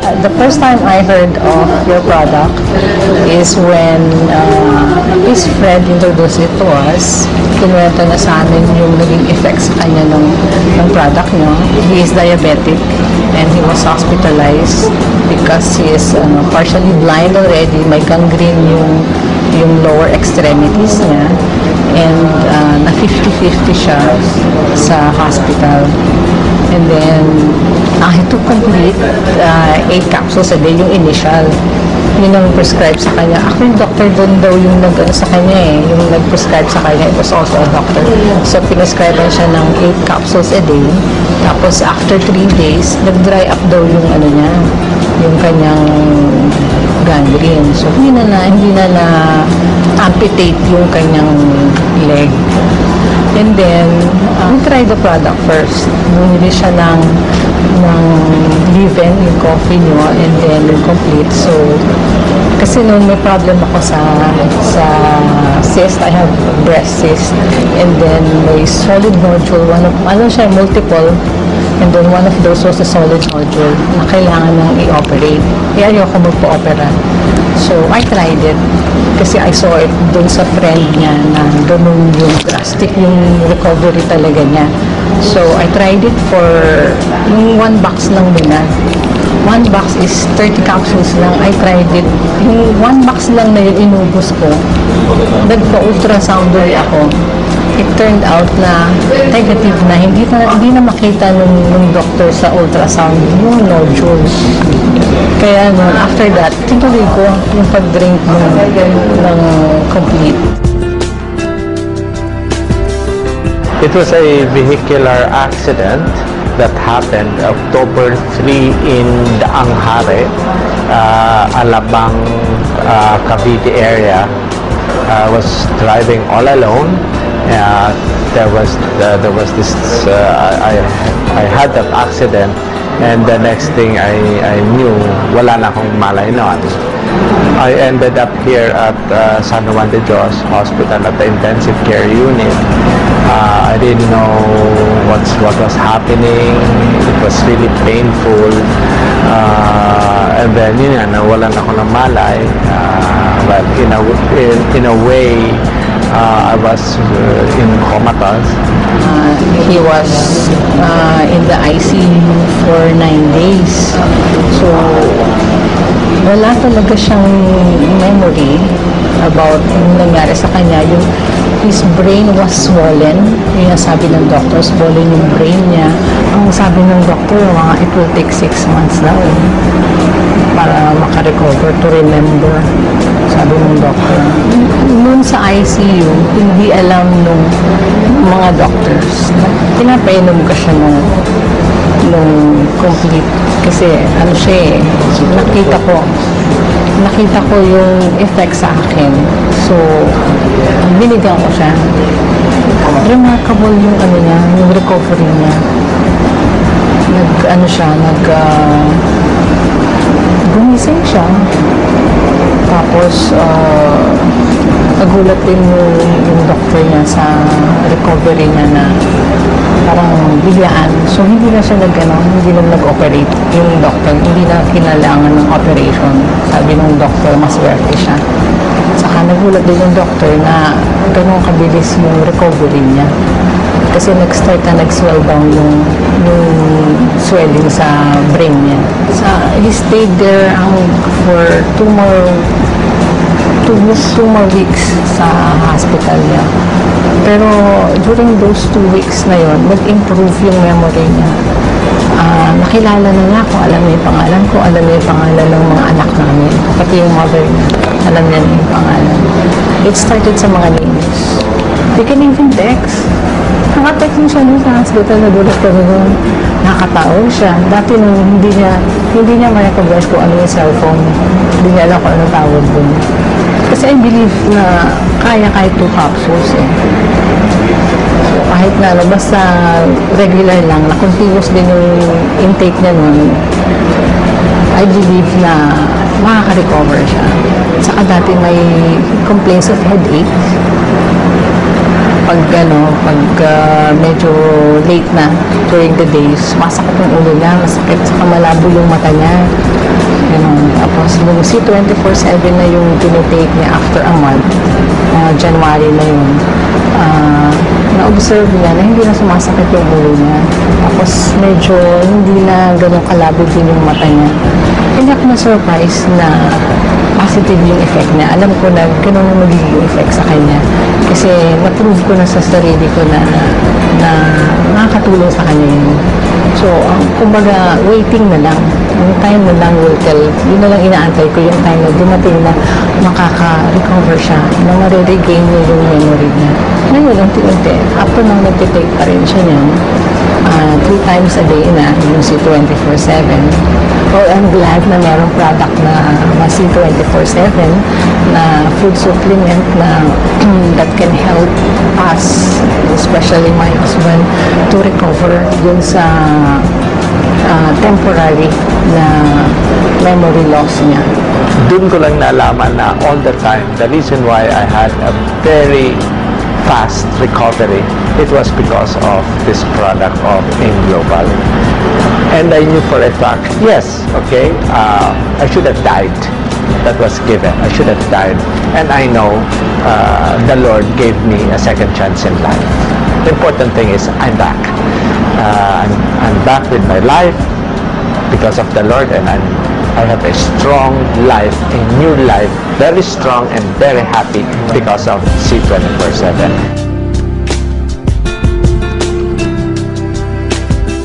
The first time I heard of your product is when his friend introduced it to us. Kinuwento na sa amin yung naging effects sa kanya ng product nyo. He is diabetic and he was hospitalized because he is partially blind already. May gangrene yung lower extremities niya. And na 50-50 siya sa hospital. And then, he took complete 8 capsules a day, yung initial. Yun ang prescribe sa kanya. Ako yung doctor doon daw yung sa kanya yung nag-prescribe sa kanya. It was also a doctor. So, pinescribean siya ng 8 capsules a day. Tapos, after 3 days, nag-dry up daw yung niya, yung kanyang gangrene. So, hindi na amputate yung kanyang leg. And then, we tried the product first. Bumili siya ng leave-in, yung coffee nyo, and then yung complete. So, kasi noon may problem ako sa cyst. I have breast cyst. And then, may solid nodule. Multiple. And then, one of those was a solid nodule na kailangan nang i-operate. Kaya ayoko magpo-opera. So, I tried it. Kasi I saw it dun sa friend niya na ganun yung drastic yung recovery talaga niya. So, I tried it for yung 1 box lang muna. 1 box is 30 capsules lang. I tried it. Yung 1 box lang na yun, inubos ko. Nagpa-ultrasound ulit ako. It turned out na negative na. Hindi na makita nung doctor sa ultrasound yung nodules. Kaya noon, after that, tinuloy ko yung pag-drink ng complete. It was a vehicular accident that happened October 3 in Daanghare, Alabang, Cavite area. I was driving all alone. There was this. I had that accident, and the next thing I knew, wala na akong malay noon. I ended up here at San Juan de Dios Hospital at the intensive care unit. I didn't know what was happening. It was really painful. And then yun nga, nawalan ako ng malay. But in a way, I was in comatose. He was in the ICU for 9 days. So, wala talaga siyang memory about yung nangyari sa kanya. His brain was swollen. Yung sabi ng doctor, swollen yung brain niya. Ang sabi ng doctor, it will take 6 months daw para makarecover, to remember. Sabi ng doctor. Noon sa ICU, hindi alam nung mga doctors. Pinapainom ka siya nung complete. Kasi siya nakita ko yung effect sa akin. So, binigyan ko siya. Remarkable yung yung recovery niya. Gumising siya. Tapos, nagulat din yung doctor niya sa recovery niya na parang biglaan. So, hindi na siya hindi na nag-operate yung doctor. Hindi na kinailangan ng operation. Sabi ng doctor, maswerte siya. Saka nagulat din yung doctor na ganun kabilis yung recovery niya. Kasi nag-swell down yung swelling sa brain niya. He stayed there for 2 more weeks sa hospital niya. Pero during those 2 weeks na yon, nag-improve yung memory niya. Nakilala na niya ako, alam niya yung pangalan ko, alam niya yung pangalan ng mga anak namin, pati yung mother niya, alam niya yung pangalan. It started sa mga names. They can even text. Nakatext mo siya sa hospital, nagulat kami nun. Nakatawag siya. Dati nung hindi niya ma-recognize kung ano yung cellphone. Hindi niya alam kung ano tawag dun. Kasi I believe na kaya kahit 2 capsules So, kahit na basta regular lang, na continuous din yung intake niya nun, I believe na makaka-recover siya. Saka dati may complaints of headache. Pag medyo late na during the days, masakit yung ulo niya, masakit, saka malabo yung mata niya. Ganun. Tapos, nung C24/7 na yung tinitake niya after a month, January na yun, na-observe niya na hindi na sumasakit yung ulo niya. Tapos, medyo hindi na ganun kalabo din yung mata niya. Hindi ako na-surprise na positive yung effect niya. Alam ko na ganun ang magiging effect sa kanya. Kasi na-prove ko na sa sarili ko na nakakatulong sa kanya yun. So, kumbaga, waiting na lang. Yung time na lang will tell. Yun na lang inaantay ko yung time na dumating na makaka-recover siya, na mariregain niya yung memory niya. Ngayon, unti-unti, after nang nagtitake pa rin siya niyan, 3 times a day na, yung C24/7. Well, I'm glad na merong product na C24/7 na food supplement na that can help us, especially my husband, to recover dun sa temporary na memory loss niya. Doon ko lang nalaman na all the time, the reason why I had a very fast recovery, it was because of this product of AIM Global. And I knew for a fact, yes, okay, I should have died. That was given. I should have died. And I know the Lord gave me a second chance in life. The important thing is I'm back. I'm back with my life because of the Lord, and I have a strong life, a new life, very strong and very happy because of C24/7.